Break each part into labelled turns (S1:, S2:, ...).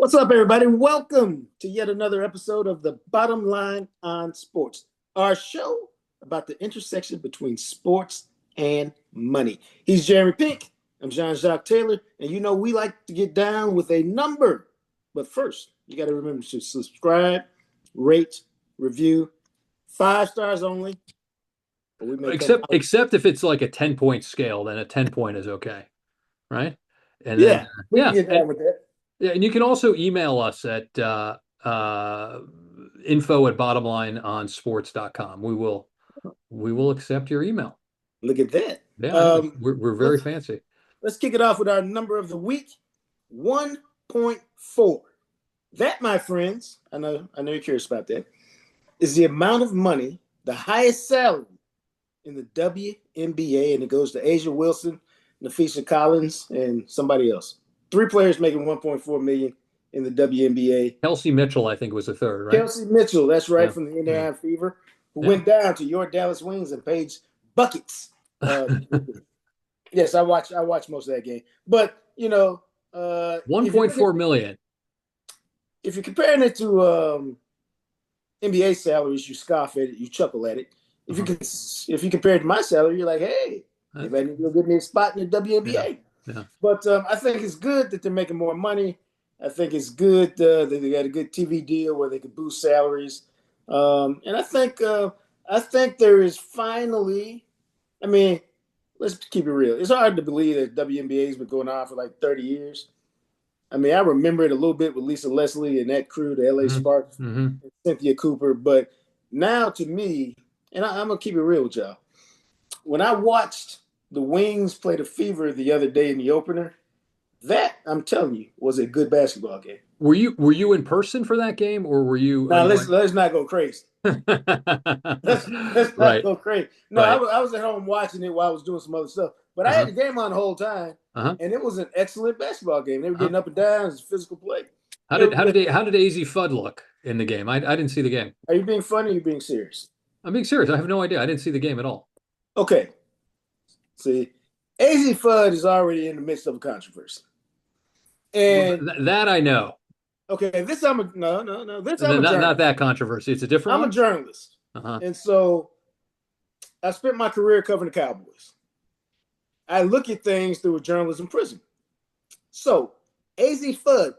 S1: What's up, everybody? Welcome to yet another episode of the Bottom Line on Sports, our show about the intersection between sports and money. He's Jeremy Pink. I'm Jean-Jacques Taylor, and you know we like to get down with a number. But first, you got to remember to subscribe, rate, review, 5 stars only.
S2: We may except if it's like a 10-point scale, then a 10-point is okay, right?
S1: And then we can get down with that.
S2: Yeah, and you can also email us at info@bottomlineonsports.com. We will accept your email.
S1: Look at that.
S2: Yeah, we're very fancy.
S1: Let's kick it off with our number of the week, 1.4. That, my friends, I know you're curious about that, is the amount of money, the highest salary in the WNBA, and it goes to Asia Wilson, Nafisa Collins, and somebody else. 3 players making $1.4 million in the WNBA.
S2: Kelsey Mitchell, I think, was the third, right?
S1: Kelsey Mitchell, that's right, from the Indiana Fever, who went down to your Dallas Wings and paid buckets. Yes, I watched most of that game. But,
S2: 1.4 million.
S1: If you're comparing it to NBA salaries, you scoff at it, you chuckle at it. If you compare it to my salary, you're like, hey, maybe I need to go get me a spot in the WNBA. Yeah. But I think it's good that they're making more money. I think it's good that they got a good TV deal where they can boost salaries. And I think there is finally, let's keep it real. It's hard to believe that WNBA has been going on for like 30 years. I remember it a little bit with Lisa Leslie and that crew, the LA Sparks, and Cynthia Cooper. But now to me, and I'm going to keep it real with y'all, when I watched the Wings play the Fever the other day in the opener, that, I'm telling you, was a good basketball game.
S2: Were you in person for that game, or were you?
S1: No, let's not go crazy. let's not go crazy. No, I was at home watching it while I was doing some other stuff. But I had the game on the whole time, and it was an excellent basketball game. They were getting up and down. It was physical play.
S2: How did AZ Fudd look in the game? I didn't see the game.
S1: Are you being funny or are you being serious?
S2: I'm being serious. I have no idea. I didn't see the game at all.
S1: Okay. See, AZ Fudd is already in the midst of a controversy. And
S2: that I know.
S1: Okay,
S2: not that controversy. It's a different one?
S1: I'm a journalist. And so I spent my career covering the Cowboys. I look at things through a journalism prism. So AZ Fudd,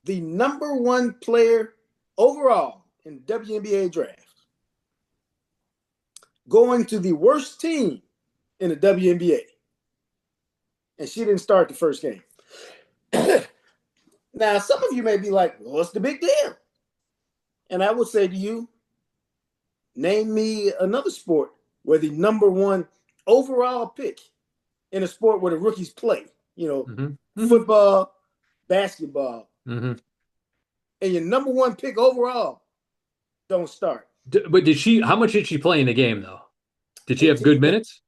S1: the number 1 player overall in the WNBA draft, going to the worst team in the WNBA. And she didn't start the first game. Now, some of you may be like, well, what's the big deal? And I would say to you, name me another sport where the number 1 overall pick in a sport where the rookies play, football, basketball, and your number 1 pick overall don't start.
S2: But how much did she play in the game, though? Did she have good minutes?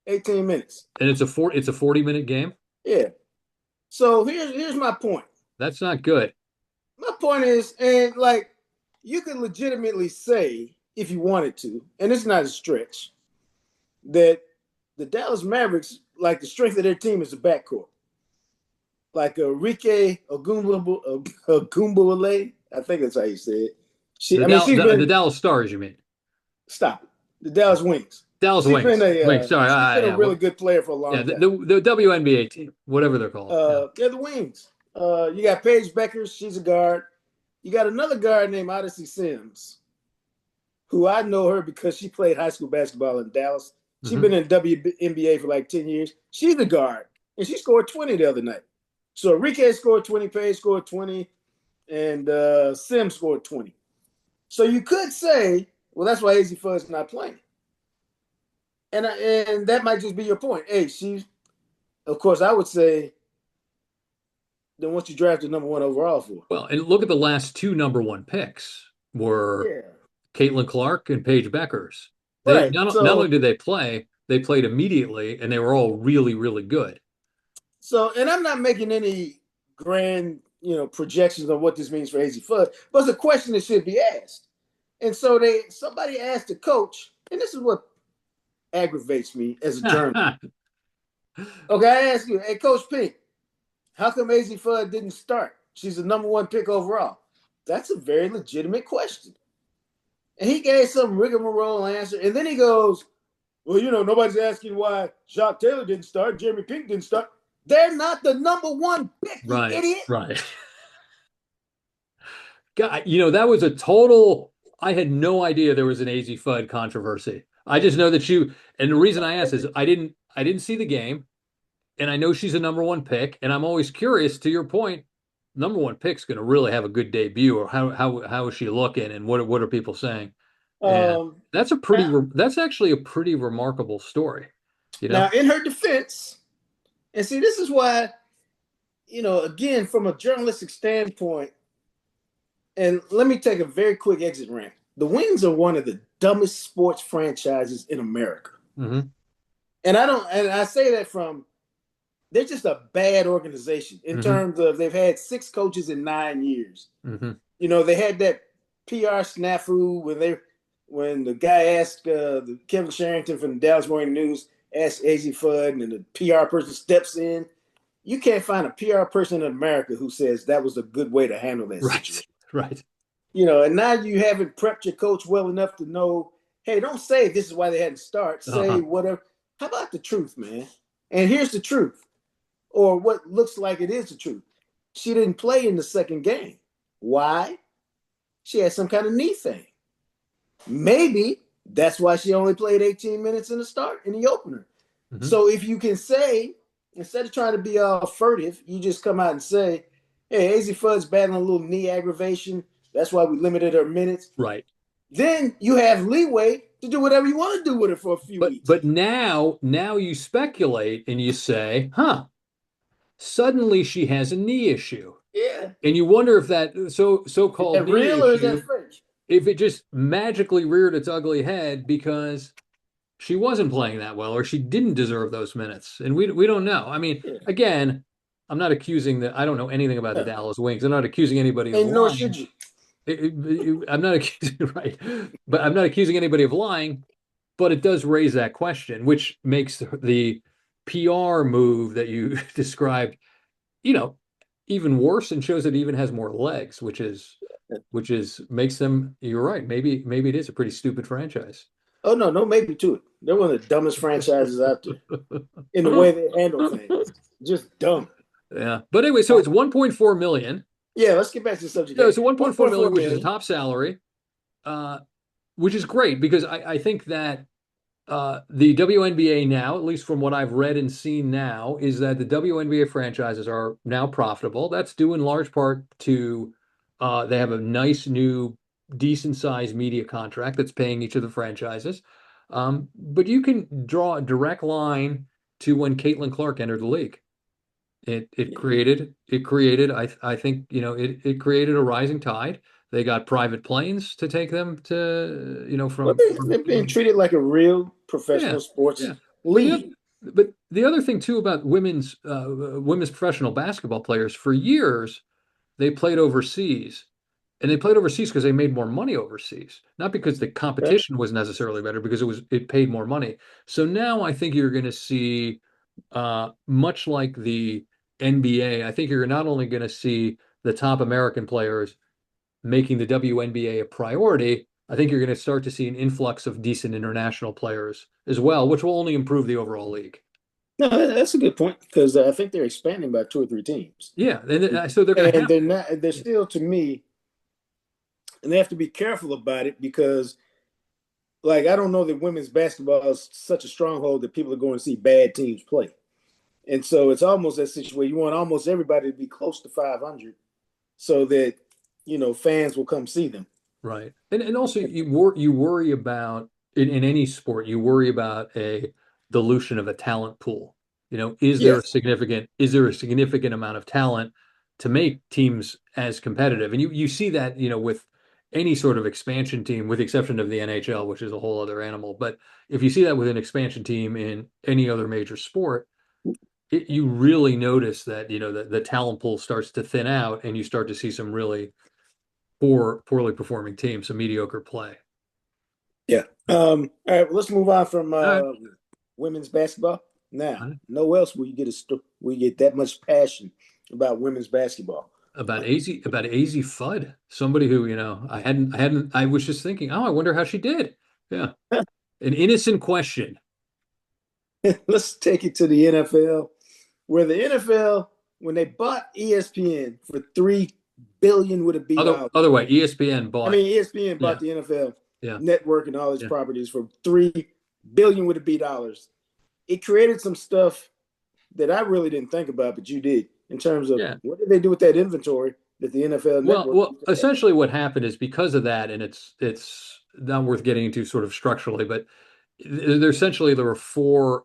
S1: 18 minutes.
S2: And it's a 40-minute game?
S1: Yeah. So here's my point.
S2: That's not good.
S1: My point is, and you could legitimately say, if you wanted to, and it's not a stretch, that the Dallas Mavericks, the strength of their team is the backcourt. Like Rike Ogunbowale, I think that's how you say it.
S2: The Dallas Stars, you mean?
S1: Stop it. The Dallas Wings.
S2: Dallas Wings. Sorry.
S1: She's been a really good player for a long time.
S2: The WNBA team, whatever they're called.
S1: The Wings. You got Paige Becker. She's a guard. You got another guard named Odyssey Sims, who I know her because she played high school basketball in Dallas. She's been in WNBA for 10 years. She's a guard, and she scored 20 the other night. So Rike scored 20, Paige scored 20, and Sims scored 20. So you could say, well, that's why AZ Fudd's not playing. And that might just be your point. Hey, of course, I would say, then once you drafted number 1 overall for.
S2: Well, and look at the last 2 number 1 picks were Caitlin Clark and Paige Beckers. Not only did they play, they played immediately, and they were all really, really good.
S1: So, and I'm not making any grand, projections on what this means for AZ Fudd, but it's a question that should be asked. And so somebody asked the coach, and this is what aggravates me as a journalist. Okay, I ask you, hey, Coach Pink, how come AZ Fudd didn't start? she's the number one pick overall? That's a very legitimate question. And he gave some rigmarole answer. And then he goes, well, nobody's asking why Jacques Taylor didn't start, Jeremy Pink didn't start. They're not the number one pick, you idiot.
S2: Right. God, that was a total. I had no idea there was an AZ Fudd controversy. I just know that and the reason I asked is I didn't see the game, and I know she's a number one pick, and I'm always curious. To your point, number one pick's going to really have a good debut, or how is she looking, and what are people saying? And that's actually a pretty remarkable story.
S1: Now, in her defense, and see, this is why, again, from a journalistic standpoint, and let me take a very quick exit rant. The Wings are one of the dumbest sports franchises in America.
S2: Mm-hmm.
S1: And I say that they're just a bad organization in terms of they've had 6 coaches in 9 years.
S2: Mm-hmm.
S1: They had that PR snafu when the guy asked Kevin Sherrington from the Dallas Morning News, asked AZ Fudd, and the PR person steps in. You can't find a PR person in America who says that was a good way to handle that situation.
S2: Right.
S1: And now you haven't prepped your coach well enough to know, hey, don't say this is why they hadn't start. Say whatever. How about the truth, man? And here's the truth, or what looks like it is the truth. She didn't play in the second game. Why? She had some kind of knee thing. Maybe that's why she only played 18 minutes in the opener. Mm-hmm. So if you can say, instead of trying to be all furtive, you just come out and say, hey, AZ Fudd's battling a little knee aggravation. That's why we limited her minutes.
S2: Right.
S1: Then you have leeway to do whatever you want to do with her for a few weeks.
S2: But now you speculate and you say, suddenly she has a knee issue.
S1: Yeah.
S2: And you wonder if that so-called knee
S1: real
S2: issue,
S1: or is that fake?
S2: If it just magically reared its ugly head because she wasn't playing that well or she didn't deserve those minutes. And we don't know. I mean, again, I'm not accusing I don't know anything about the Dallas Wings. I'm not accusing anybody of lying.
S1: Nor should you.
S2: I'm not accusing, right, but I'm not accusing anybody of lying, but it does raise that question, which makes the PR move that you described, even worse and shows it even has more legs, which makes them, you're right, maybe it is a pretty stupid franchise.
S1: Oh, no, maybe to it. They're one of the dumbest franchises out there in the way they handle things. Just dumb.
S2: Yeah. But anyway, so it's 1.4 million.
S1: Yeah, let's get back to the subject.
S2: No, so 1.4 million, which is a top salary, which is great because I think that the WNBA now, at least from what I've read and seen now, is that the WNBA franchises are now profitable. That's due in large part to they have a nice new decent sized media contract that's paying each of the franchises. But you can draw a direct line to when Caitlin Clark entered the league. It created I think it created a rising tide. They got private planes to take them to from.
S1: They're being treated like a real professional sports league.
S2: But the other thing too about women's professional basketball players, for years they played overseas, and they played overseas because they made more money overseas, not because the competition was necessarily better, because it paid more money. So now I think you're going to see, much like the NBA, I think you're not only going to see the top American players making the WNBA a priority, I think you're going to start to see an influx of decent international players as well, which will only improve the overall league.
S1: No, that's a good point, because I think they're expanding by 2 or 3 teams.
S2: Yeah, and so they're going
S1: to they're still, to me, and they have to be careful about it because, I don't know that women's basketball is such a stronghold that people are going to see bad teams play. And so it's almost that situation. You want almost everybody to be close to 500 so that, fans will come see them.
S2: Right. And also you worry about, in any sport, you worry about a dilution of a talent pool. Is there a significant amount of talent to make teams as competitive? And you see that, with any sort of expansion team, with the exception of the NHL, which is a whole other animal. But if you see that with an expansion team in any other major sport, you really notice that, the talent pool starts to thin out and you start to see some really poorly performing teams, some mediocre play.
S1: Yeah. All right. Well, let's move on from women's basketball. Now, nowhere else will you get that much passion about women's basketball
S2: about AZ Fudd, somebody who, I was just thinking, oh, I wonder how she did. Yeah. An innocent question.
S1: Let's take it to the NFL, where the NFL, when they bought ESPN for $3 billion with a B dollar.
S2: Other way, ESPN
S1: I
S2: bought.
S1: mean, ESPN bought
S2: Yeah,
S1: the NFL
S2: yeah,
S1: network and all its
S2: yeah.
S1: properties for $3 billion with a B dollars. It created some stuff that I really didn't think about, but you did, in terms of
S2: Yeah.
S1: what did they do with that inventory that the NFL network had?
S2: Essentially what happened is because of that, and it's not worth getting into sort of structurally, but there were four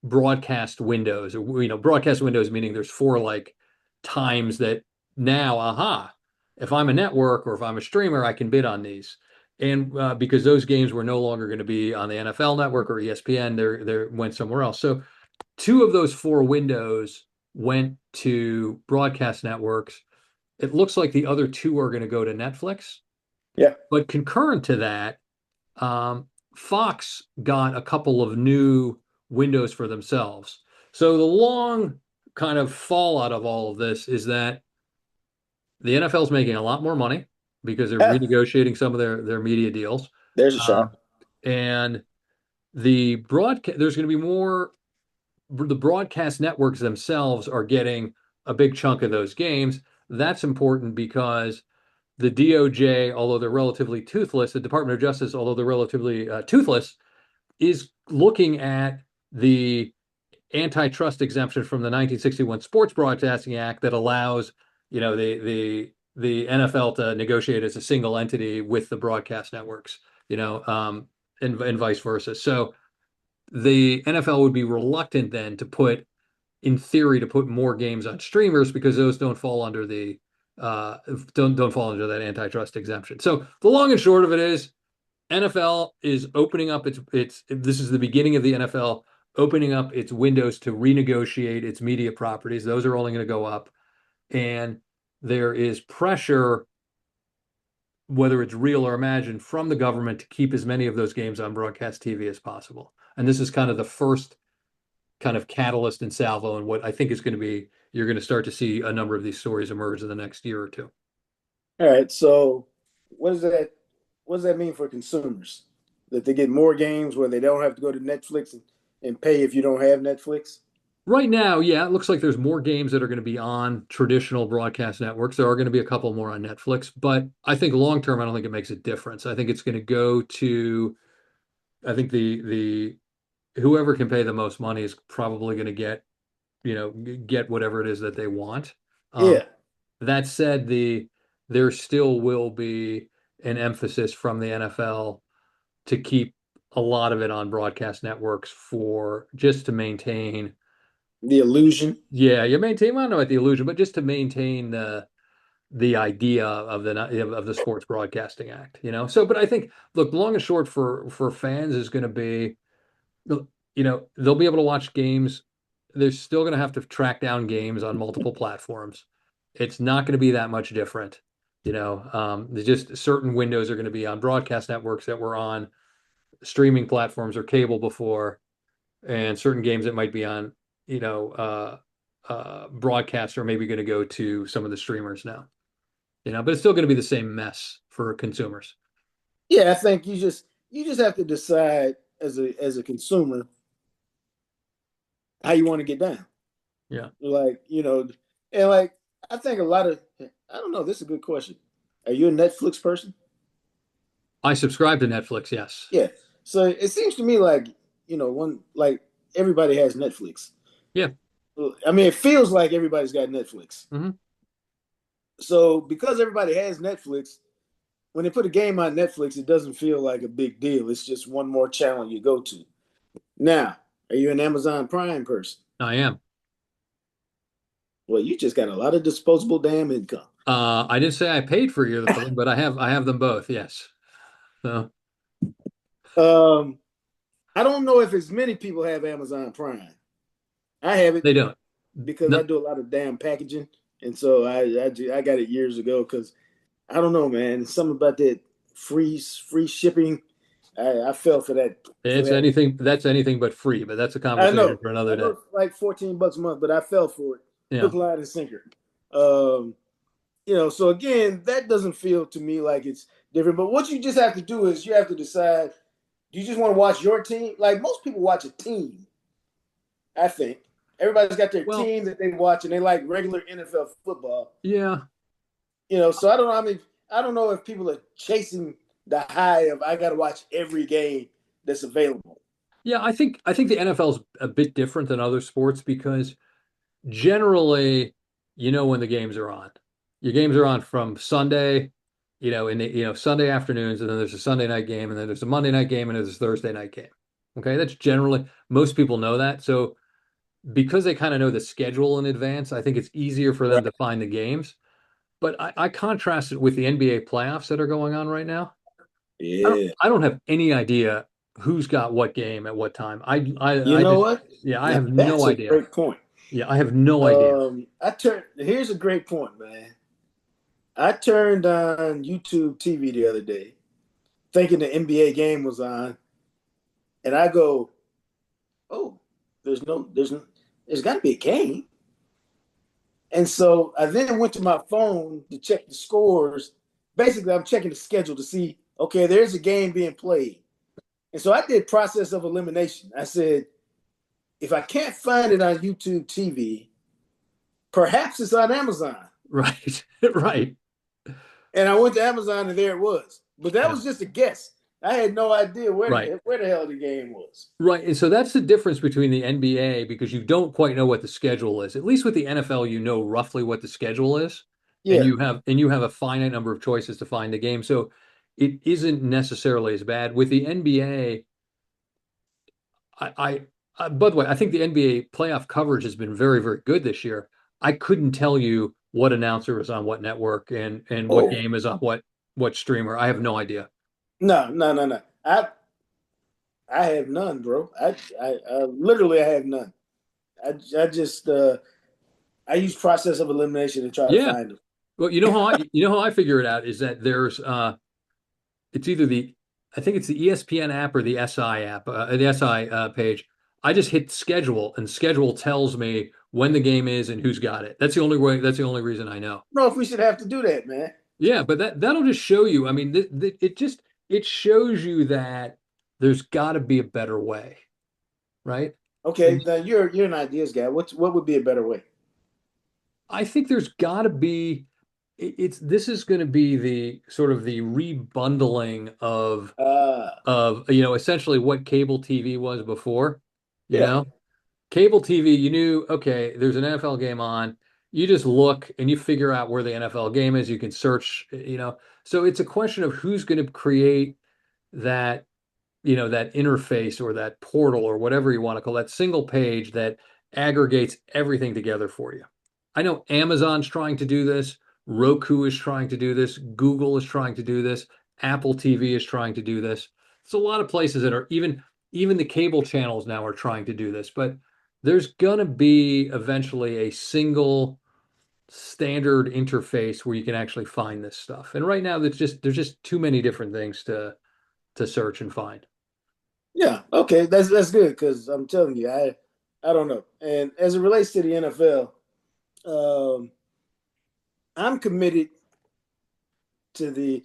S2: broadcast windows, broadcast windows meaning there's four like times that now, if I'm a network or if I'm a streamer, I can bid on these. And because those games were no longer going to be on the NFL network or ESPN, they went somewhere else. So two of those four windows went to broadcast networks. It looks like the other two are going to go to Netflix.
S1: Yeah.
S2: But concurrent to that, um, Fox got a couple of new windows for themselves. So the long kind of fallout of all of this is that the NFL is making a lot more money because they're
S1: Ah,
S2: renegotiating some of their media deals.
S1: there's a
S2: Um,
S1: shot.
S2: and there's going to be more, the broadcast networks themselves are getting a big chunk of those games. That's important because the DOJ, although they're relatively toothless, the Department of Justice, although they're relatively toothless, is looking at the antitrust exemption from the 1961 Sports Broadcasting Act that allows, the NFL to negotiate as a single entity with the broadcast networks, and vice versa. So the NFL would be reluctant then in theory, to put more games on streamers because those don't fall under the don't fall under that antitrust exemption. So the long and short of it is NFL is opening up its this is the beginning of the NFL opening up its windows to renegotiate its media properties. Those are only going to go up. And there is pressure, whether it's real or imagined, from the government to keep as many of those games on broadcast TV as possible. And this is kind of the first kind of catalyst and salvo and what I think is going to be, you're going to start to see a number of these stories emerge in the next year or two.
S1: All right. So what does that what does that mean for consumers? That they get more games where they don't have to go to Netflix and pay if you don't have Netflix?
S2: Right now, yeah, it looks like there's more games that are going to be on traditional broadcast networks. There are going to be a couple more on Netflix, but I think long term, I don't think it makes a difference. I think it's going to go to, I think the whoever can pay the most money is probably going to get whatever it is that they want. Um,
S1: Yeah.
S2: that said, there still will be an emphasis from the NFL to keep a lot of it on broadcast networks for just to maintain,
S1: The illusion.
S2: yeah, you maintain, I don't know about the illusion, but just to maintain the idea of the Sports Broadcasting Act, So, but I think, look, long and short for fans is going to be, they'll be able to watch games. They're still going to have to track down games on multiple platforms. It's not going to be that much different. There's just certain windows are going to be on broadcast networks that were on streaming platforms or cable before, and certain games that might be on, broadcast are maybe going to go to some of the streamers now. But it's still going to be the same mess for consumers.
S1: Yeah, I think you just have to decide as a consumer how you want to get down.
S2: Yeah.
S1: Like, and like I think a lot of I don't know, this is a good question. Are you a Netflix person?
S2: I subscribe to Netflix, yes.
S1: Yeah. So it seems to me like, one like everybody has Netflix.
S2: Yeah.
S1: I mean, it feels like everybody's got Netflix.
S2: Hmm.
S1: So because everybody has Netflix, when they put a game on Netflix, it doesn't feel like a big deal. It's just one more channel you go to. Now, are you an Amazon Prime person?
S2: I am.
S1: Well, you just got a lot of disposable damn income.
S2: I didn't say I paid for either of them, but I have them both, yes. So
S1: Um, I don't know if as many people have Amazon Prime. I have it
S2: they don't.
S1: because I
S2: No,
S1: do a lot of damn packaging, and so I got it years ago because I don't know, man. Something about that free shipping. I fell for that for
S2: it's
S1: that.
S2: anything that's anything but free, but that's a
S1: I
S2: conversation
S1: know.
S2: for
S1: I
S2: another
S1: know
S2: day.
S1: it's like $14 a month, but I fell for it.
S2: Yeah.
S1: Hook, line, and sinker. Um, So again, that doesn't feel to me like it's different. But what you just have to do is you have to decide, do you just want to watch your team? Like most people watch a team, I think. Everybody's got their
S2: Well,
S1: team that they watch and they like regular NFL football.
S2: yeah.
S1: So I don't know. I mean, I don't know if people are chasing the high of I got to watch every game that's available.
S2: Yeah, I think the NFL is a bit different than other sports because generally, when the games are on. Your games are on from Sunday, in the Sunday afternoons, and then there's a Sunday night game, and then there's a Monday night game, and there's a Thursday night game. Okay, that's generally most people know that. So because they kind of know the schedule in advance, I think it's easier for them
S1: Right.
S2: to find the games. But I contrast it with the NBA playoffs that are going on right now. I don't
S1: Yeah.
S2: I don't have any idea who's got what game at what time.
S1: You
S2: I
S1: know
S2: just
S1: what?
S2: yeah, I
S1: Now
S2: have no
S1: that's a
S2: idea.
S1: great point.
S2: Yeah, I have no idea.
S1: Here's a great point, man. I turned on YouTube TV the other day, thinking the NBA game was on, and I go, "Oh, there's got to be a game." And so I then went to my phone to check the scores. Basically, I'm checking the schedule to see, okay, there's a game being played. And so I did process of elimination. I said, if I can't find it on YouTube TV, perhaps it's on Amazon.
S2: Right. Right.
S1: And I went to Amazon and there it was. But that
S2: Yeah.
S1: was just a guess. I had no idea
S2: Right.
S1: where the hell the game was.
S2: Right. And so that's the difference between the NBA because you don't quite know what the schedule is. At least with the NFL, you know roughly what the schedule is, and
S1: Yeah.
S2: you have a finite number of choices to find the game. So it isn't necessarily as bad. With the NBA, by the way, I think the NBA playoff coverage has been very, very good this year. I couldn't tell you what announcer is on what network and what
S1: Oh,
S2: game is on what streamer. I have no idea.
S1: no, no, no, no. I have none, bro. I literally I have none. I just I use process of elimination to try to
S2: Yeah.
S1: find them.
S2: Well, you know how I figure it out is that there's it's either I think it's the ESPN app or the SI app, the SI page. I just hit schedule and schedule tells me when the game is and who's got it. That's the only way. That's the only reason I know.
S1: I don't know if we should have to do that, man.
S2: Yeah, but that'll just show you. I mean, it shows you that there's got to be a better way, right?
S1: Okay,
S2: And
S1: now you're an ideas guy. What would be a better way?
S2: I think there's got to be. It's this is going to be the sort of the rebundling of
S1: Uh
S2: essentially what cable TV was before. You
S1: yeah.
S2: know, cable TV, you knew, okay, there's an NFL game on. You just look and you figure out where the NFL game is. You can search. So it's a question of who's going to create that that interface or that portal or whatever you want to call that single page that aggregates everything together for you. I know Amazon's trying to do this, Roku is trying to do this, Google is trying to do this, Apple TV is trying to do this. It's a lot of places that are even the cable channels now are trying to do this, but there's gonna be eventually a single standard interface where you can actually find this stuff. And right now there's just too many different things to search and find.
S1: Yeah. Okay, that's good because I'm telling you, I don't know. And as it relates to the NFL, I'm committed to the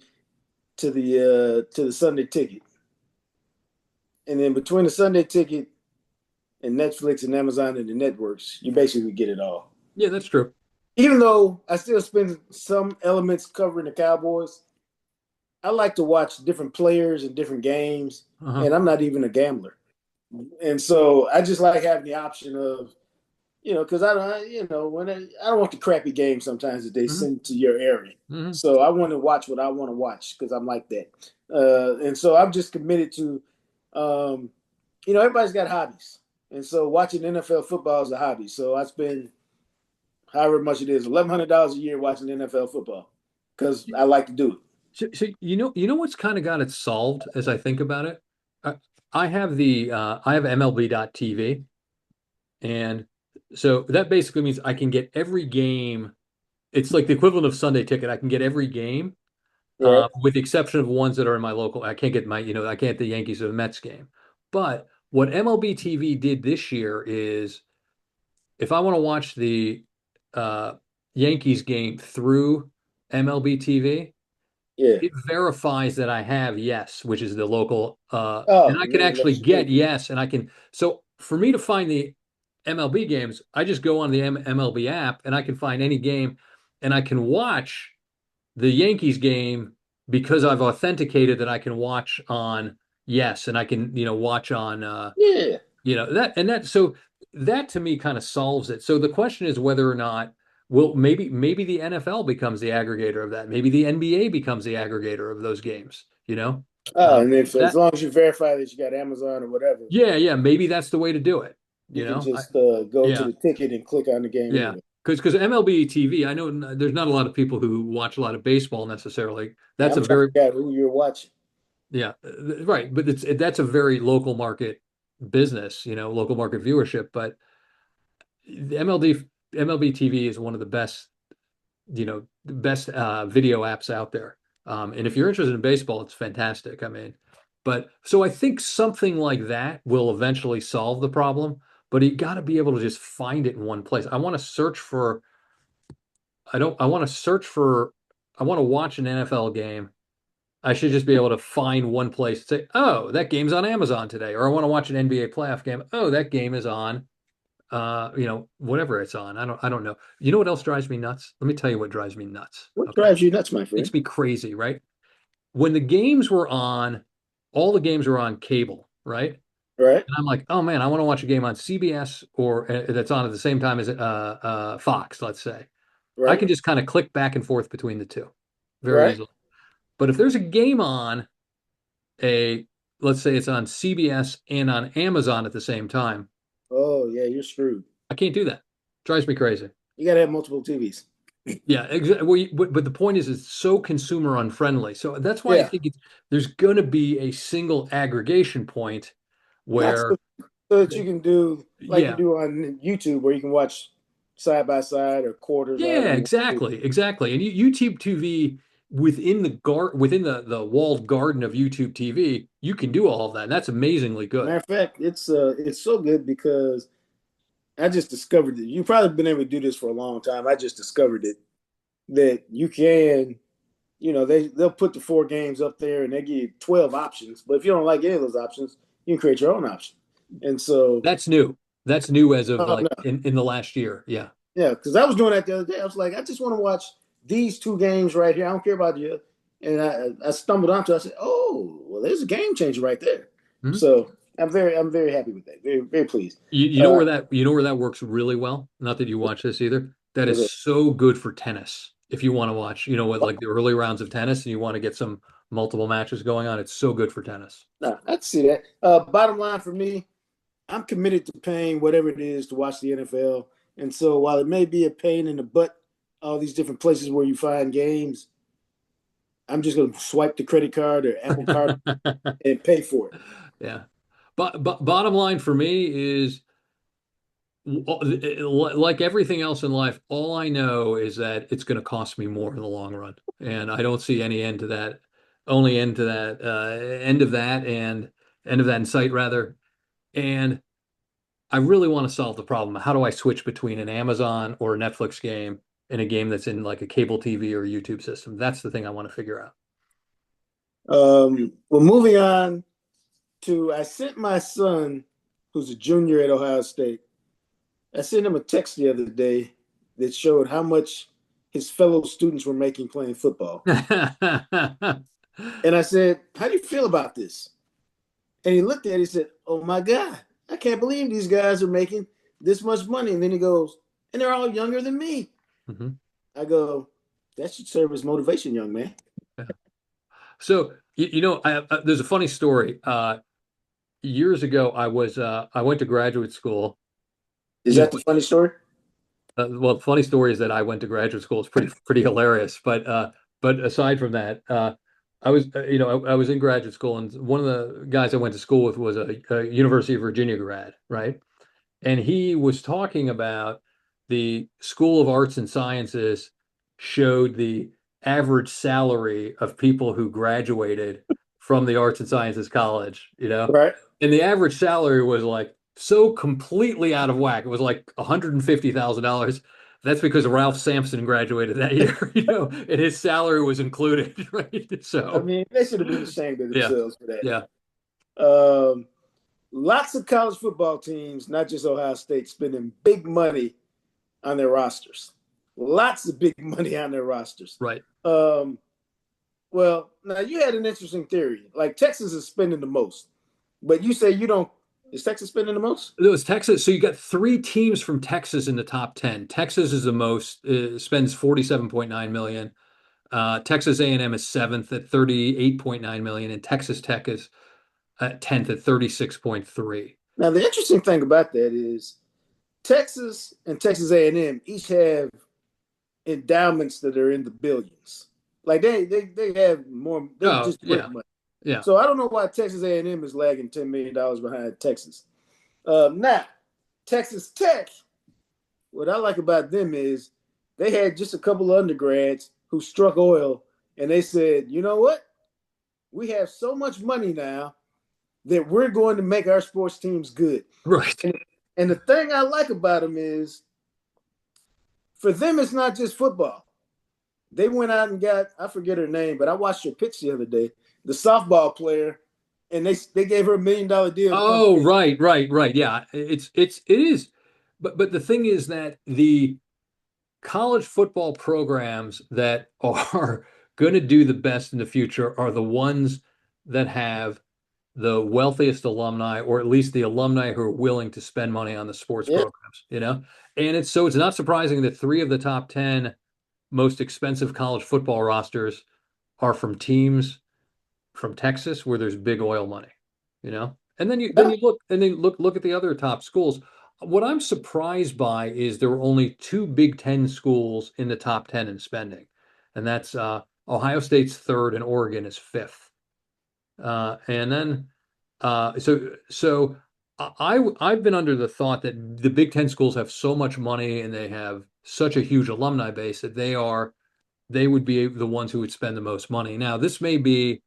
S1: Sunday ticket. And then between the Sunday ticket and Netflix and Amazon and the networks, you basically get it all.
S2: Yeah, that's true.
S1: Even though I still spend some elements covering the Cowboys, I like to watch different players and different games,
S2: Uh-huh.
S1: and I'm not even a gambler. And so I just like having the option of, because I don't, I don't want the crappy games sometimes that they
S2: Hmm.
S1: send to your area.
S2: Hmm.
S1: So I want to watch what I want to watch because I'm like that. And so I'm just committed to, everybody's got hobbies. And so watching NFL football is a hobby. So I spend however much it is, $1,100 a year watching NFL football because I like to do it.
S2: So you know what's kind of got it solved as I think about it. Uh, I have MLB.TV, and so that basically means I can get every game. It's like the equivalent of Sunday Ticket. I can get every game,
S1: Right.
S2: with the exception of ones that are in my local. I can't get I can't the Yankees or the Mets game. But what MLB TV did this year is if I want to watch the uh, Yankees game through MLB TV,
S1: Yeah.
S2: it verifies that I have Yes, which is the local, and
S1: Oh,
S2: I
S1: and
S2: can
S1: then it
S2: actually
S1: lets you
S2: get
S1: pick.
S2: Yes, and I can. So for me to find the MLB games, I just go on the MLB app and I can find any game, and I can watch the Yankees game because I've authenticated that I can watch on Yes, and I can, watch on,
S1: Yeah.
S2: that and that. So that to me kind of solves it. So the question is whether or not will maybe the NFL becomes the aggregator of that. Maybe the NBA becomes the aggregator of those games.
S1: Oh, and if as
S2: That
S1: long as you verify that you got Amazon or whatever,
S2: yeah, maybe that's the way to do it.
S1: you can just go to
S2: Yeah,
S1: the ticket and click on the game
S2: yeah.
S1: anyway.
S2: Because MLB TV, I know there's not a lot of people who watch a lot of baseball necessarily.
S1: Yeah,
S2: That's
S1: I'm
S2: a
S1: trying to
S2: very
S1: figure out who you're watching.
S2: Yeah, right. But that's a very local market business, local market viewership. But the MLB TV is one of the best, best video apps out there. And if you're interested in baseball, it's fantastic. I mean, but so I think something like that will eventually solve the problem. But you got to be able to just find it in one place. I want to search for. I don't. I want to search for. I want to watch an NFL game. I should just be able to find one place and say, "Oh, that game's on Amazon today," or I want to watch an NBA playoff game. Oh, that game is on, whatever it's on. I don't know. You know what else drives me nuts? Let me tell you what drives me nuts.
S1: What
S2: Okay,
S1: drives you nuts, my friend?
S2: makes me crazy, right? When the games were on, all the games were on cable, right?
S1: Right,
S2: And I'm like, oh man, I want to watch a game on CBS or that's on at the same time as Fox, let's say. I
S1: right,
S2: can just kind of click back and forth between the two very
S1: right.
S2: easily. But if there's a game on a let's say it's on CBS and on Amazon at the same time.
S1: Oh yeah, you're screwed.
S2: I can't do that. Drives me crazy.
S1: You gotta have multiple TVs.
S2: Yeah, exactly. Well, but the point is, it's so consumer unfriendly. So that's why I
S1: Yeah,
S2: think there's going to be a single aggregation point
S1: not
S2: where,
S1: so, so that you can do like you
S2: yeah,
S1: do on YouTube, where you can watch side by side or quarters, however
S2: yeah,
S1: you want to do.
S2: exactly. And YouTube TV within within the walled garden of YouTube TV, you can do all of that. And that's amazingly good.
S1: Matter of fact, it's so good because I just discovered it. You've probably been able to do this for a long time. I just discovered it that you can, they'll put the 4 games up there and they give you 12 options. But if you don't like any of those options, you can create your own option. And so,
S2: That's new. That's new as of
S1: oh
S2: like
S1: no,
S2: in the last year. Yeah.
S1: yeah, because I was doing that the other day. I was like, I just want to watch these 2 games right here. I don't care about you. And I stumbled onto it. I said, oh, well, there's a game changer right there.
S2: Mhm.
S1: So I'm very happy with that. Very, very pleased.
S2: You know
S1: Uh,
S2: where that works really well? Not that you watch this either. That
S1: was
S2: is
S1: it?
S2: so good for tennis. If you want to watch, what like the early rounds of tennis and you want to get some multiple matches going on, it's so good for tennis.
S1: No, I see that. Bottom line for me, I'm committed to paying whatever it is to watch the NFL. And so while it may be a pain in the butt, all these different places where you find games, I'm just going to swipe the credit card or Apple Card and pay for it.
S2: Yeah. But bottom line for me is like everything else in life, all I know is that it's going to cost me more in the long run. And I don't see any end to that, only end to that, end of that in sight rather. And I really want to solve the problem. How do I switch between an Amazon or a Netflix game and a game that's in like a cable TV or YouTube system? That's the thing I want to figure out.
S1: Well, moving on to, I sent my son, who's a junior at Ohio State, I sent him a text the other day that showed how much his fellow students were making playing football. And I said, how do you feel about this? And he looked at it and said, oh my God, I can't believe these guys are making this much money. And then he goes, and they're all younger than me.
S2: Mhm.
S1: I go, that should serve as motivation, young man.
S2: Yeah. So there's a funny story. Years ago, I went to graduate school.
S1: Is
S2: You
S1: that
S2: know,
S1: the funny story?
S2: well, the funny story is that I went to graduate school. It's pretty hilarious. But aside from that, I was I was in graduate school, and one of the guys I went to school with was a University of Virginia grad, right? And he was talking about the School of Arts and Sciences showed the average salary of people who graduated from the Arts and Sciences College,
S1: Right.
S2: and the average salary was like so completely out of whack. It was like $150,000 That's because Ralph Sampson graduated that year, and his salary was included, right?
S1: I
S2: So,
S1: mean, they should have been ashamed of
S2: yeah,
S1: themselves for that.
S2: yeah.
S1: Lots of college football teams, not just Ohio State, spending big money on their rosters. Lots of big money on their rosters.
S2: Right.
S1: Um, well, now you had an interesting theory. Like Texas is spending the most, but you say you don't. Is Texas spending the most?
S2: It was Texas. So you got three teams from Texas in the top 10. Texas is the most, spends 47.9 million. Texas A&M is seventh at 38.9 million, and Texas Tech is 10th at 36.3.
S1: Now the interesting thing about that is Texas and Texas A&M each have endowments that are in the billions. Like they have more. They
S2: Oh,
S1: just print
S2: yeah.
S1: money.
S2: Yeah.
S1: So I don't know why Texas A&M is lagging $10 million behind Texas. Now, Texas Tech, what I like about them is they had just a couple of undergrads who struck oil and they said, you know what? We have so much money now that we're going to make our sports teams good.
S2: Right.
S1: And, and the thing I like about them is for them, it's not just football. They went out and got, I forget her name, but I watched her pitch the other day, the softball player, and they gave her $1 million deal to come
S2: Oh,
S1: pitch.
S2: right, right, right. Yeah, it is. But the thing is that the college football programs that are going to do the best in the future are the ones that have the wealthiest alumni, or at least the alumni who are willing to spend money on the sports
S1: Yeah.
S2: programs. And it's not surprising that three of the top 10 most expensive college football rosters are from teams from Texas where there's big oil money. And then you look at the other top schools. What I'm surprised by is there were only two Big Ten schools in the top 10 in spending, and that's Ohio State's third and Oregon is fifth. And then so I've been under the thought that the Big Ten schools have so much money and they have such a huge alumni base that they would be the ones who would spend the most money. Now, this may be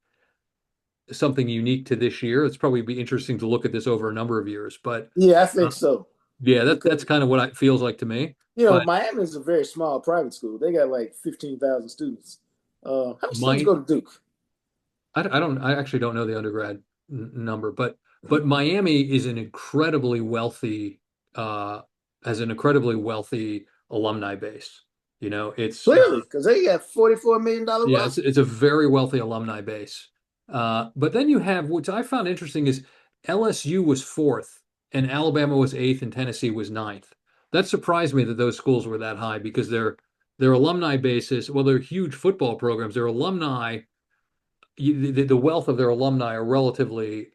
S2: something unique to this year. It's probably be interesting to look at this over a number of years, but
S1: Yeah, I
S2: uh,
S1: think so.
S2: yeah, that's
S1: Because,
S2: kind of what it feels like to me. But
S1: Miami is a very small private school. They got like 15,000 students. How many students
S2: my
S1: go to Duke?
S2: I actually don't know the undergrad number, but Miami is an incredibly wealthy uh has an incredibly wealthy alumni base. It's
S1: Clearly, because they got $44 million
S2: yeah, it's
S1: roster.
S2: it's a very wealthy alumni base. But then you have, which I found interesting, is LSU was fourth, and Alabama was eighth, and Tennessee was ninth. That surprised me that those schools were that high because their alumni basis, well, they're huge football programs. Their alumni, the wealth of their alumni are relatively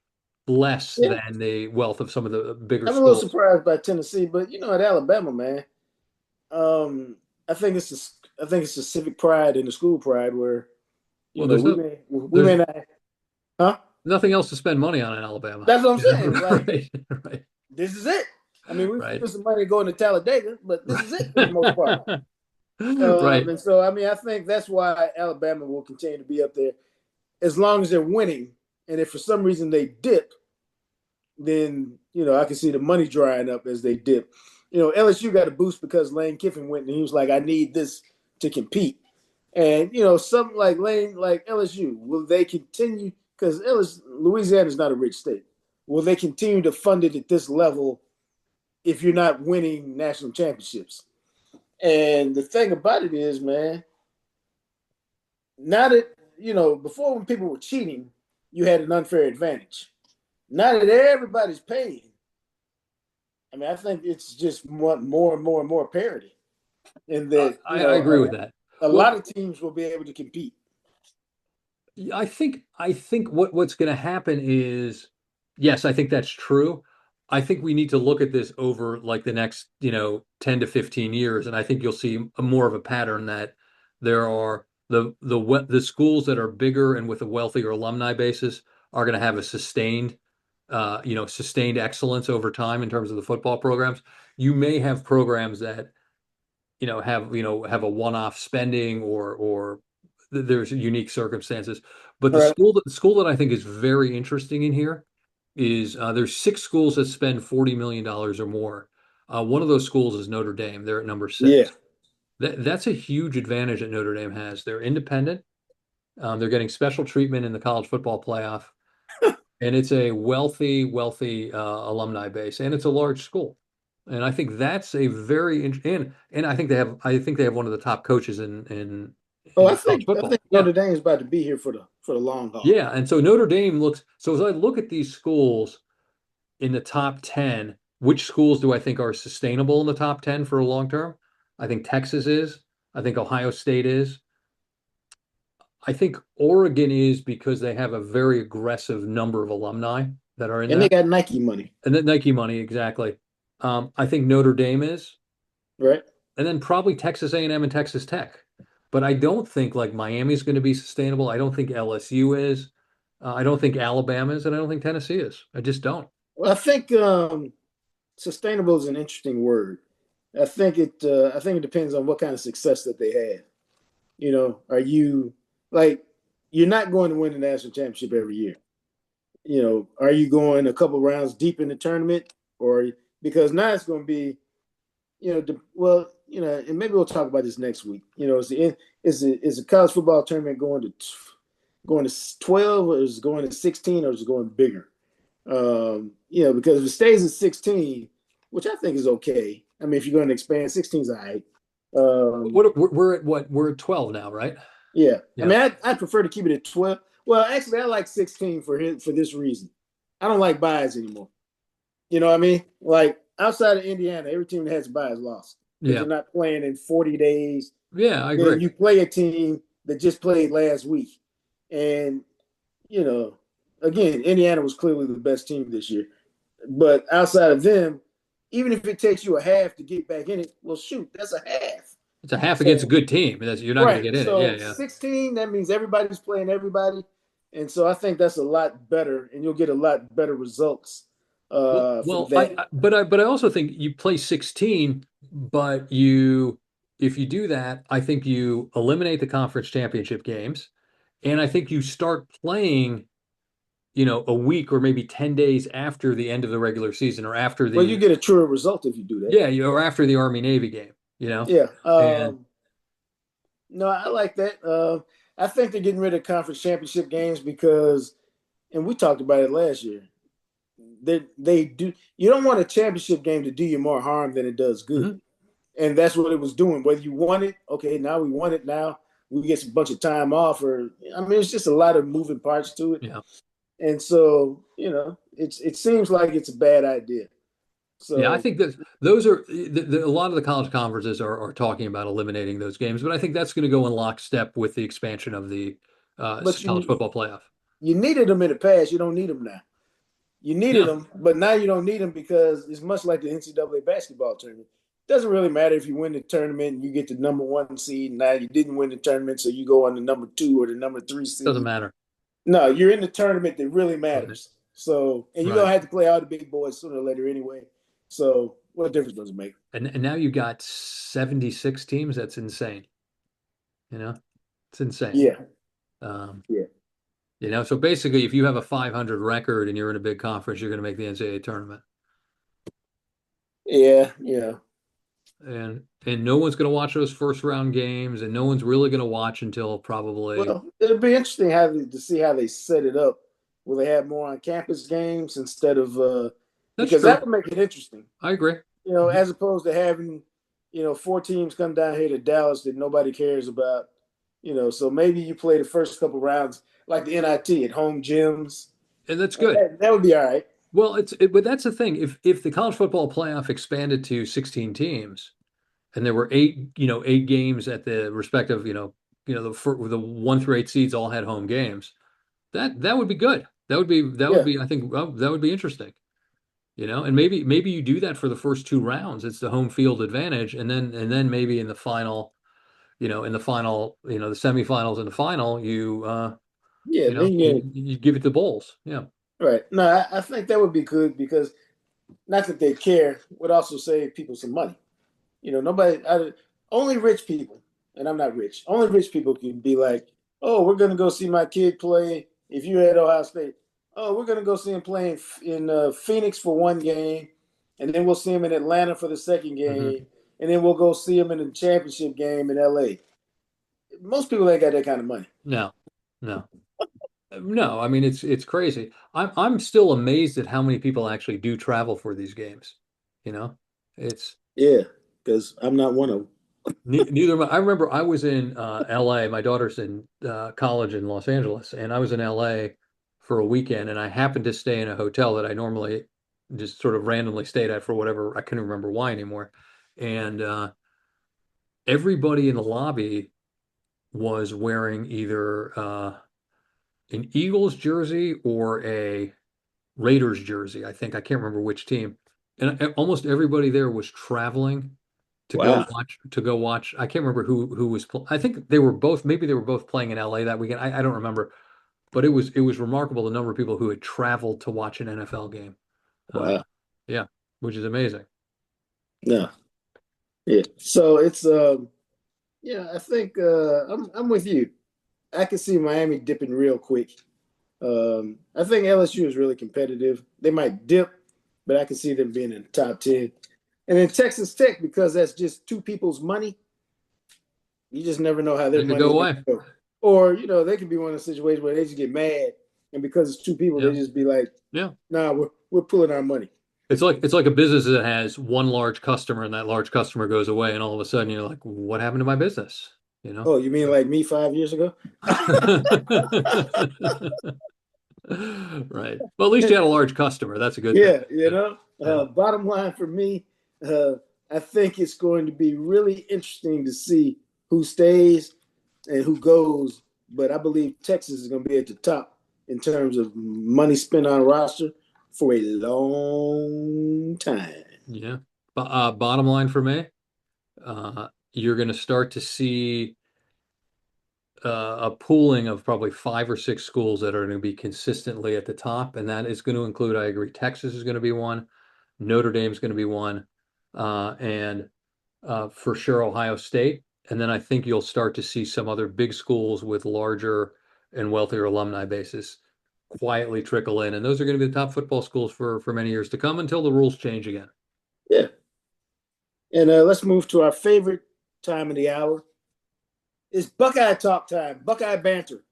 S2: less
S1: Yeah,
S2: than the wealth of some of the bigger
S1: I'm a little
S2: schools.
S1: surprised by Tennessee, but at Alabama, man, um, I think it's the civic pride and the school pride where
S2: Well, there's
S1: we
S2: there's
S1: may not, huh?
S2: nothing else to spend money on in Alabama.
S1: That's what I'm saying. Like
S2: Right, right,
S1: this is it. I mean, we
S2: right.
S1: spent some money going to Talladega, but this is it for the most part.
S2: Right.
S1: And so, I mean, I think that's why Alabama will continue to be up there as long as they're winning. And if for some reason they dip, then I can see the money drying up as they dip. LSU got a boost because Lane Kiffin went and he was like, "I need this to compete." And something like Lane, like LSU, will they continue? Because Louisiana is not a rich state. Will they continue to fund it at this level if you're not winning national championships? And the thing about it is, man, now that before when people were cheating, you had an unfair advantage. Now that everybody's paying, I mean, I think it's just more and more and more parity, in that
S2: I agree with that.
S1: a lot
S2: Well,
S1: of teams will be able to compete.
S2: I think what's going to happen is, yes, I think that's true. I think we need to look at this over like the next, 10 to 15 years, and I think you'll see more of a pattern that there are the schools that are bigger and with a wealthier alumni basis are going to have a sustained excellence over time in terms of the football programs. You may have programs that have a one-off spending or there's unique circumstances. But
S1: All right.
S2: the school that I think is very interesting in here is there's six schools that spend $40 million or more. One of those schools is Notre Dame. They're at number
S1: Yeah.
S2: six. That's a huge advantage that Notre Dame has. They're independent. They're getting special treatment in the college football playoff, and it's a wealthy alumni base, and it's a large school. And I think that's a very and I think they have one of the top coaches
S1: Oh,
S2: in college
S1: I think
S2: football. Yeah.
S1: Notre Dame is about to be here for the long haul.
S2: Yeah, and so Notre Dame looks so as I look at these schools in the top 10, which schools do I think are sustainable in the top 10 for a long term? I think Texas is. I think Ohio State is. I think Oregon is because they have a very aggressive number of alumni that are in
S1: And they
S2: there.
S1: got Nike money,
S2: And then Nike money, exactly. I think Notre Dame is,
S1: right?
S2: and then probably Texas A&M and Texas Tech. But I don't think like Miami's going to be sustainable. I don't think LSU is. I don't think Alabama is, and I don't think Tennessee is. I just don't.
S1: Well, I think sustainable is an interesting word. I think it depends on what kind of success that they have. Are you like you're not going to win the national championship every year? Are you going a couple rounds deep in the tournament, or because now it's going to be, and maybe we'll talk about this next week. Is the college football tournament going to 12, or is it going to 16, or is it going bigger? Because if it stays at 16, which I think is okay. I mean, if you're going to expand, 16 is all right.
S2: We're at what? We're at 12 now, right?
S1: Yeah. I
S2: Yeah.
S1: mean, I prefer to keep it at 12. Well, actually, I like 16 for this reason. I don't like buys anymore. You know what I mean? Like outside of Indiana, every team that has buys lost because
S2: Yeah.
S1: you're not playing in 40 days.
S2: Yeah, I
S1: Then
S2: agree.
S1: you play a team that just played last week. And, you know, again, Indiana was clearly the best team this year. But outside of them, even if it takes you a half to get back in it, well, shoot, that's a half.
S2: It's a half against a
S1: So,
S2: good team. You're not going to
S1: right.
S2: get in it. Yeah,
S1: So
S2: yeah.
S1: 16, that means everybody's playing everybody. And so I think that's a lot better, and you'll get a lot better results for
S2: Well,
S1: that.
S2: but I also think you play 16, but if you do that, I think you eliminate the conference championship games, and I think you start playing, a week or maybe 10 days after the end of the regular season or after
S1: Well, you
S2: the
S1: get a truer result if you do that.
S2: or after the Army Navy game.
S1: Yeah.
S2: And
S1: No, I like that. I think they're getting rid of conference championship games because, and we talked about it last year. They do. You don't want a championship game to do you more harm than it does good,
S2: Mhm.
S1: and that's what it was doing. Whether you won it, okay, now we won it. Now we get a bunch of time off, or I mean, it's just a lot of moving parts to it,
S2: Yeah.
S1: and so it seems like it's a bad idea.
S2: Yeah, I
S1: So,
S2: think that those are a lot of the college conferences are talking about eliminating those games, but I think that's going to go in lockstep with the expansion of the
S1: but
S2: college
S1: you
S2: football playoff.
S1: you needed them in the past. You don't need them now. You needed
S2: Yeah,
S1: them, but now you don't need them because it's much like the NCAA basketball tournament. It doesn't really matter if you win the tournament and you get the number one seed. Now you didn't win the tournament, so you go on the number two or the number three
S2: doesn't
S1: seed.
S2: matter.
S1: No, you're in the tournament that really
S2: Right.
S1: matters. So, and you're
S2: Right.
S1: gonna have to play all the big boys sooner or later anyway. So, what difference does it make?
S2: And now you got 76 teams. That's insane. It's insane.
S1: Yeah,
S2: Um,
S1: yeah,
S2: so basically, if you have a 500 record and you're in a big conference, you're going to make the NCAA tournament,
S1: yeah, yeah.
S2: and no one's going to watch those first round games, and no one's really going to watch until probably.
S1: Well, it'll be interesting to see how they set it up. Will they have more on campus games instead of
S2: That's
S1: because that
S2: true.
S1: would make it interesting.
S2: I agree.
S1: As opposed to having, four teams come down here to Dallas that nobody cares about. So maybe you play the first couple rounds like the NIT at home gyms.
S2: And that's
S1: And
S2: good.
S1: that would be all right.
S2: Well, but that's the thing. If the college football playoff expanded to 16 teams and there were eight games at the respective, the 1 through 8 seeds all had home games, that would be good.
S1: Yeah,
S2: I think that would be interesting. And maybe you do that for the first 2 rounds. It's the home field advantage, and then maybe in the final, the semifinals and the final,
S1: yeah. Then you
S2: you give it to bowls. Yeah.
S1: right. No, I think that would be good because not that they care would also save people some money. Only rich people, and I'm not rich. Only rich people can be like, oh, we're gonna go see my kid play. If you're at Ohio State, oh, we're gonna go see him play in Phoenix for one game, and then we'll see him in Atlanta for the second
S2: Hmm.
S1: game, and then we'll go see them in the championship game in LA. Most people ain't got that kind of money.
S2: No, no, no. I mean, it's crazy. I'm still amazed at how many people actually do travel for these games. You know, it's
S1: Yeah, because I'm not one of them.
S2: neither. I remember I was in LA. My daughter's in college in Los Angeles, and I was in LA for a weekend, and I happened to stay in a hotel that I normally just sort of randomly stayed at for whatever I couldn't remember why anymore. And everybody in the lobby was wearing either an Eagles jersey or a Raiders jersey. I think I can't remember which team. And almost everybody there was traveling
S1: Wow,
S2: to go watch. I can't remember who was. I think they were both. Maybe they were both playing in LA that weekend. I don't remember. But it was remarkable the number of people who had traveled to watch an NFL game. Uh,
S1: wow,
S2: yeah, which is amazing.
S1: no, yeah. So it's yeah. I think I'm with you. I can see Miami dipping real quick. I think LSU is really competitive. They might dip, but I can see them being in the top 10. And then Texas Tech, because that's just two people's money, you just never know how their
S2: They could
S1: money
S2: go
S1: is going
S2: away.
S1: to go. Or, they could be one of the situations where they just get mad. And because it's two people, they
S2: Yeah,
S1: just be like,
S2: yeah.
S1: nah, we're pulling our money.
S2: It's like a business that has one large customer and that large customer goes away, and all of a sudden you're like, what happened to my business? You know?
S1: Oh, you mean like me 5 years ago?
S2: Right. Well, at least you had a large customer. That's a good thing.
S1: Yeah,
S2: Yeah.
S1: bottom line for me, uh, I think it's going to be really interesting to see who stays and who goes. But I believe Texas is going to be at the top in terms of money spent on roster for a long time.
S2: Yeah. Bottom line for me, you're going to start to see a pooling of probably 5 or 6 schools that are going to be consistently at the top, and that is going to include, I agree, Texas is going to be one, Notre Dame's going to be one, and for sure Ohio State. And then I think you'll start to see some other big schools with larger and wealthier alumni bases quietly trickle in, and those are going to be the top football schools for many years to come until the rules change again.
S1: Yeah. And let's move to our favorite time of the hour. It's Buckeye talk time, Buckeye banter.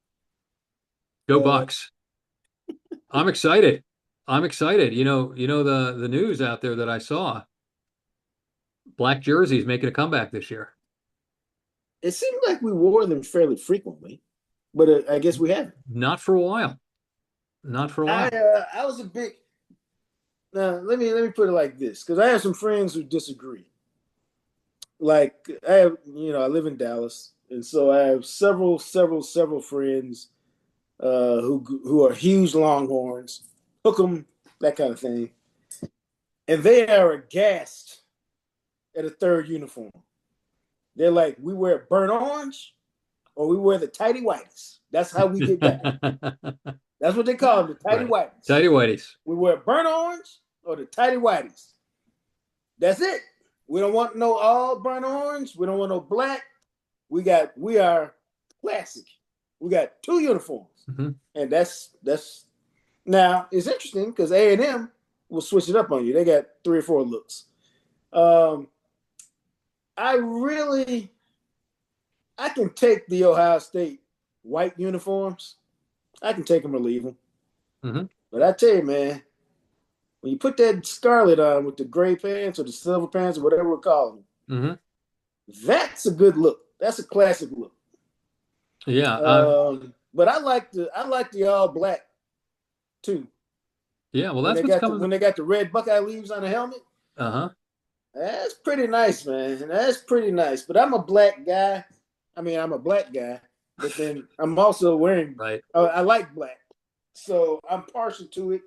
S2: Go
S1: Uh,
S2: Bucks! I'm excited. I'm excited. The news out there that I saw. Black jerseys making a comeback this year.
S1: it seemed like we wore them fairly frequently, but I guess we haven't.
S2: Not for a while. Not for a while.
S1: I was a big. Now let me put it like this, because I have some friends who disagree. Like I have, I live in Dallas, and so I have several friends who are huge Longhorns, hook 'em, that kind of thing, and they are aghast at a third uniform. They're like, we wear burnt orange, or we wear the tidy whities. That's how we get down. That's what they call them, the tidy
S2: Right.
S1: whities.
S2: Tidy whities.
S1: We wear burnt orange or the tidy whities. That's it. We don't want no all burnt orange. We don't want no black. We are classic. We got two uniforms,
S2: Mhm.
S1: and that's now it's interesting because A&M will switch it up on you. They got 3 or 4 looks. Um, I I can take the Ohio State white uniforms. I can take them or leave them.
S2: Mhm.
S1: But I tell you, man, when you put that scarlet on with the gray pants or the silver pants or whatever we're calling
S2: Mhm.
S1: them, that's a good look. That's a classic look.
S2: Yeah.
S1: But I like the all black too.
S2: Yeah. Well,
S1: When
S2: that's
S1: they
S2: what's
S1: got
S2: coming.
S1: when they got the red Buckeye leaves on the helmet,
S2: Uh-huh.
S1: that's pretty nice, man. That's pretty nice. But I'm a black guy. I mean, I'm a black guy, but then I'm also wearing.
S2: Right.
S1: I like black, so I'm partial to it.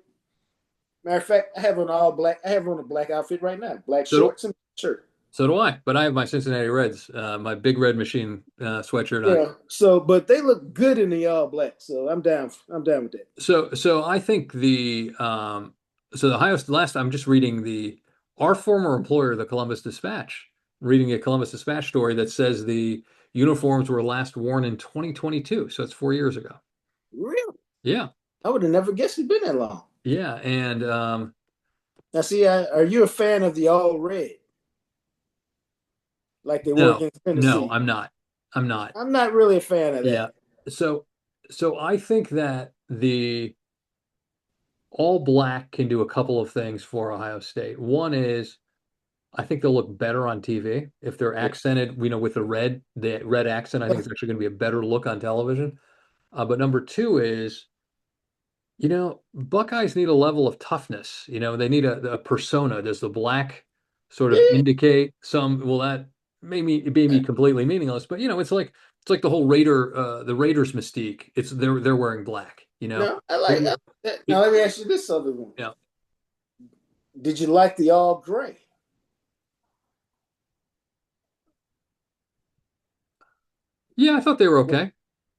S1: Matter of fact, I have on all black. I have on a black outfit right now, black
S2: So do
S1: shorts and shirt.
S2: so do I. But I have my Cincinnati Reds, my Big Red Machine sweatshirt on.
S1: Yeah. So, but they look good in the all black, so I'm down. I'm down with that.
S2: So I think the highest last I'm just reading the our former employer, the Columbus Dispatch, reading a Columbus Dispatch story that says the uniforms were last worn in 2022. So it's 4 years ago.
S1: Really,
S2: Yeah.
S1: I would have never guessed it'd been that long.
S2: Yeah. And.
S1: Now, see, are you a fan of the all red? like they were
S2: No,
S1: against
S2: no,
S1: Tennessee.
S2: I'm not. I'm not.
S1: I'm not really a fan of
S2: Yeah.
S1: that.
S2: So so I think that the all black can do a couple of things for Ohio State. One is I think they'll look better on TV if they're
S1: Yeah.
S2: accented, with the red accent. I think it's actually going to be a better look on television. But number two is, Buckeyes need a level of toughness. They need a persona. Does the black sort of
S1: Yeah.
S2: indicate some? Well, that may be completely meaningless, but it's like the whole the Raiders mystique. It's they're wearing black.
S1: No, I
S2: It
S1: like
S2: would,
S1: that. Now
S2: it,
S1: let me ask you this other one.
S2: yeah,
S1: Did you like the all gray?
S2: yeah. I thought they were okay.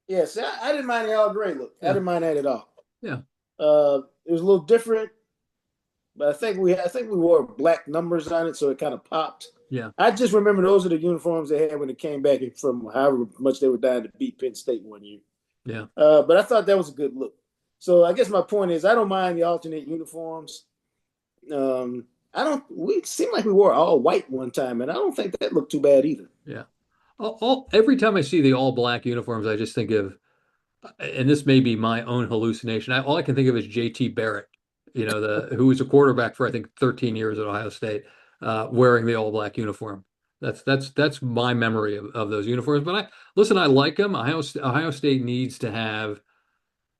S1: Yes, I didn't mind the all gray look. I
S2: Yeah,
S1: didn't mind that at all.
S2: yeah,
S1: It was a little different, but I think we wore black numbers on it, so it kind of popped.
S2: yeah,
S1: I just remember those are the uniforms they had when it came back from however much they were down to beat Penn State one year.
S2: yeah.
S1: But I thought that was a good look. So I guess my point is I don't mind the alternate uniforms. I don't. We seemed like we wore all white one time, and I don't think that looked too bad either.
S2: Yeah. Every time I see the all black uniforms, I just think of, and this may be my own hallucination. All I can think of is JT Barrett, who was a quarterback for I think 13 years at Ohio State, wearing the all black uniform. That's my memory of those uniforms. But listen, I like them. Ohio State needs to have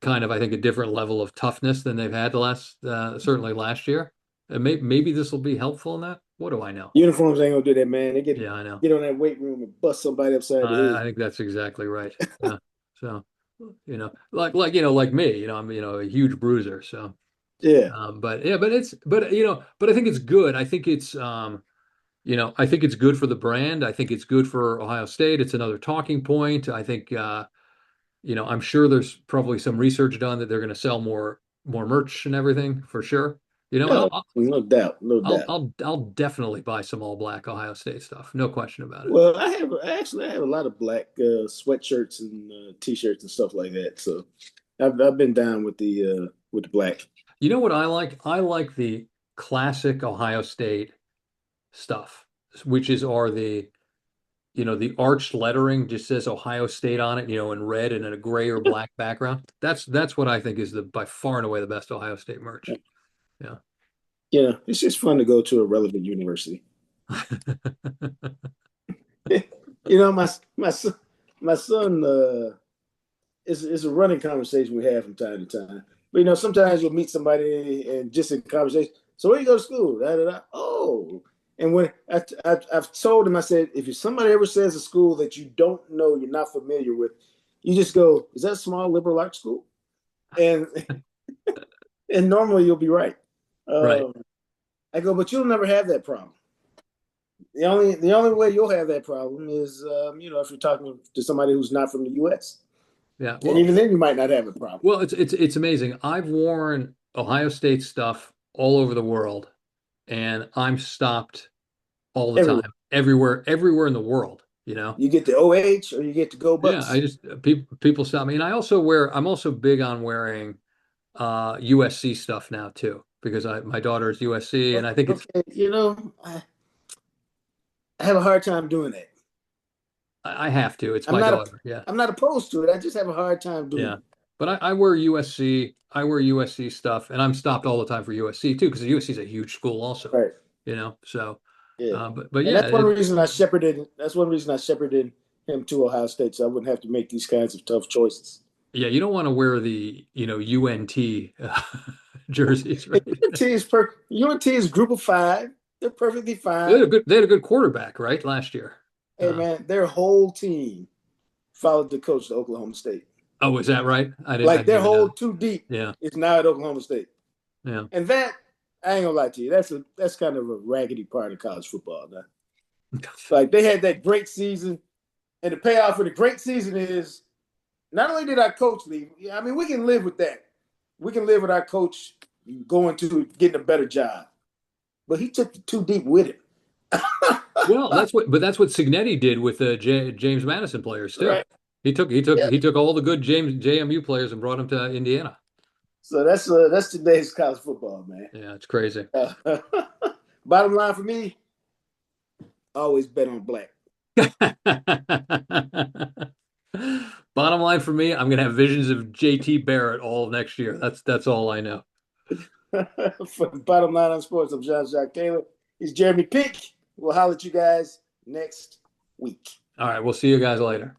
S2: kind of, I think, a different level of toughness than they've had certainly last year. And maybe this will be helpful in that. What do I know?
S1: Uniforms ain't gonna do that, man. They
S2: Yeah, I know.
S1: get on that weight room and bust somebody upside the
S2: I
S1: head.
S2: think that's exactly right. Yeah. So, like me, I'm, a huge bruiser. So,
S1: Yeah.
S2: but yeah, but I think it's good. I think it's good for the brand. I think it's good for Ohio State. It's another talking point. I think, I'm sure there's probably some research done that they're going to sell more merch and everything for sure.
S1: No, no doubt, no doubt.
S2: I'll definitely buy some all black Ohio State stuff. No question about it.
S1: Well, I have a lot of black sweatshirts and t-shirts and stuff like that. So I've been down with the black.
S2: You know what I like? I like the classic Ohio State stuff, which are the arched lettering just says Ohio State on it, in red and in a gray or black background. That's what I think is the by far and away the best Ohio State merch. Yeah.
S1: It's just fun to go to a relevant university. My son, my son is a running conversation we have from time to time. But sometimes you'll meet somebody and just in conversation. So where you go to school? Da, da, da. Oh, and when I've told him, I said, if somebody ever says a school that you don't know, you're not familiar with, you just go, is that a small liberal arts school? And and normally you'll be right.
S2: Right.
S1: I go, but you'll never have that problem. The only way you'll have that problem is, if you're talking to somebody who's not from the U.S.
S2: Yeah.
S1: And even then, you might not have a problem.
S2: Well, it's amazing. I've worn Ohio State stuff all over the world, and I'm stopped all the
S1: Everywhere.
S2: time, everywhere in the world.
S1: You get the OH or you get to go
S2: Yeah.
S1: Bucks.
S2: People stop me, and I'm also big on wearing USC stuff now too, because my daughter is USC, and I think it's
S1: Okay, I have a hard time doing that.
S2: I have to. It's
S1: I'm
S2: my
S1: not a,
S2: daughter. Yeah.
S1: I'm not opposed to it. I just have a hard time doing
S2: Yeah.
S1: it.
S2: But I wear USC. I wear USC stuff, and I'm stopped all the time for USC too, because USC is a huge school also.
S1: Right.
S2: So,
S1: Yeah.
S2: but
S1: And
S2: yeah,
S1: that's one reason I shepherded. That's one reason I shepherded him to Ohio State, so I wouldn't have to make these kinds of tough choices.
S2: yeah. You don't want to wear the UNT jerseys, right?
S1: UNT is Group of Five. They're perfectly
S2: They had a
S1: fine.
S2: good they had a good quarterback, right, last year.
S1: Hey man, their whole team followed the coach to Oklahoma State.
S2: Oh, is that right? I didn't I
S1: Like
S2: didn't
S1: their
S2: even know
S1: whole
S2: that.
S1: two deep
S2: Yeah,
S1: is now at Oklahoma State.
S2: yeah.
S1: And that I ain't gonna lie to you, that's kind of a raggedy part of college football. Now. Like they had that great season, and the payoff for the great season is not only did our coach leave. I mean, we can live with that. We can live with our coach going to getting a better job, but he took the two deep with him.
S2: Well, that's what Signetti did with the James Madison players too.
S1: Right? Yeah.
S2: He took all the good JMU players and brought them to Indiana.
S1: So that's today's college football, man.
S2: Yeah, it's crazy.
S1: Bottom line for me, always bet on black.
S2: Bottom line for me, I'm gonna have visions of JT Barrett all of next year. That's all I know.
S1: For Bottom Line on Sports, I'm John Jacques Taylor. He's Jeremy Pick. We'll holler at you guys next week.
S2: All right, we'll see you guys later.